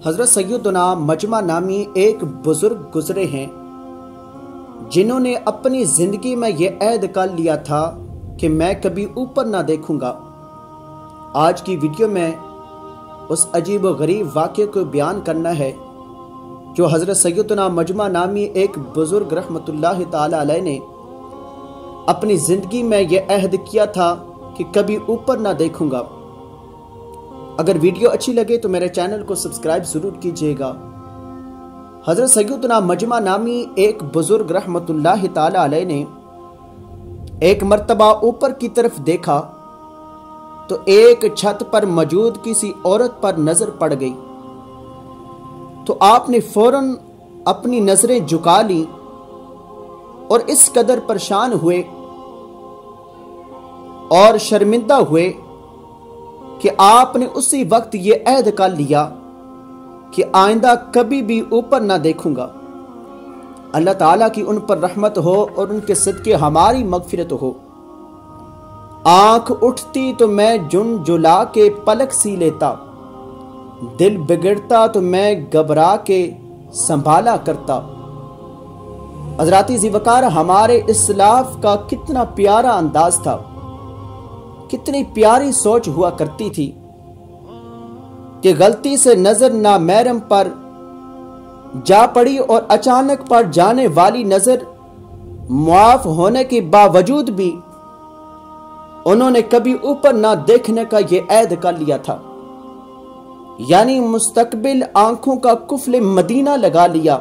حضرت سیدنا مجمع نامی ایک بزرگ گزرے ہیں جنہوں نے اپنی زندگی میں یہ عہد کر لیا تھا کہ میں کبھی اوپر نہ دیکھوں گا۔ آج کی ویڈیو میں اس عجیب و غریب واقعے کو بیان کرنا ہے جو حضرت سیدنا مجمع نامی ایک بزرگ رحمت اللہ تعالی علیہ نے اپنی زندگی میں یہ عہد کیا تھا کہ کبھی اوپر نہ دیکھوں گا۔ اگر ویڈیو اچھی لگے تو میرے چینل کو سبسکرائب ضرور کیجیے گا۔ حضرت سیدنا مجمع نامی ایک بزرگ رحمت اللہ تعالی علیہ نے ایک مرتبہ اوپر کی طرف دیکھا تو ایک چھت پر موجود کسی عورت پر نظر پڑ گئی، تو آپ نے فوراً اپنی نظریں جھکا لیں اور اس قدر پریشان ہوئے اور شرمندہ ہوئے کہ آپ نے اسی وقت یہ عہد کر لیا کہ آئندہ کبھی بھی اوپر نہ دیکھوں گا۔ اللہ تعالیٰ کی ان پر رحمت ہو اور ان کے صدقے ہماری مغفرت ہو۔ آنکھ اٹھتی تو میں جن جلا کے پلک سی لیتا، دل بگڑتا تو میں گھبرا کے سنبھالا کرتا۔ حضرات ذیوقار، ہمارے اسلاف کا کتنا پیارا انداز تھا، کتنی پیاری سوچ ہوا کرتی تھی کہ غلطی سے نظر نامحرم پر جا پڑی اور اچانک پڑ جانے والی نظر معاف ہونے کے باوجود بھی انہوں نے کبھی اوپر نہ دیکھنے کا یہ عہد کر لیا تھا، یعنی مستقبل آنکھوں کا قفل مدینہ لگا لیا۔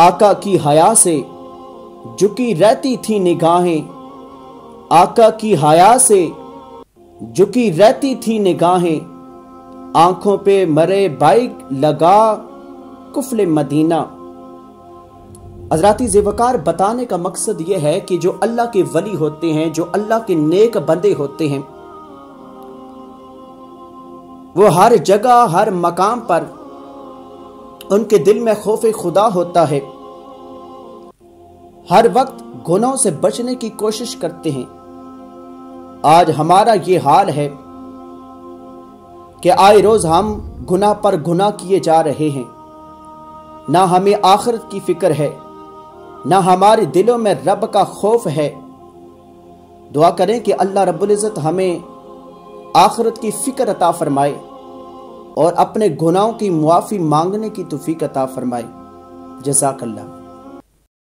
آقا کی حیا سے جھکی رہتی تھی نگاہیں، آقا کی حیا سے جھکی رہتی تھی نگاہیں، آنکھوں پہ مرے بائک لگا قفل مدینہ۔ حضرات ذیوقار، بتانے کا مقصد یہ ہے کہ جو اللہ کے ولی ہوتے ہیں، جو اللہ کے نیک بندے ہوتے ہیں، وہ ہر جگہ ہر مقام پر ان کے دل میں خوف خدا ہوتا ہے، ہر وقت گناہوں سے بچنے کی کوشش کرتے ہیں۔ آج ہمارا یہ حال ہے کہ آئے روز ہم گناہ پر گناہ کیے جا رہے ہیں، نہ ہمیں آخرت کی فکر ہے، نہ ہمارے دلوں میں رب کا خوف ہے۔ دعا کریں کہ اللہ رب العزت ہمیں آخرت کی فکر عطا فرمائے اور اپنے گناہوں کی معافی مانگنے کی توفیق عطا فرمائے۔ جزاک اللہ۔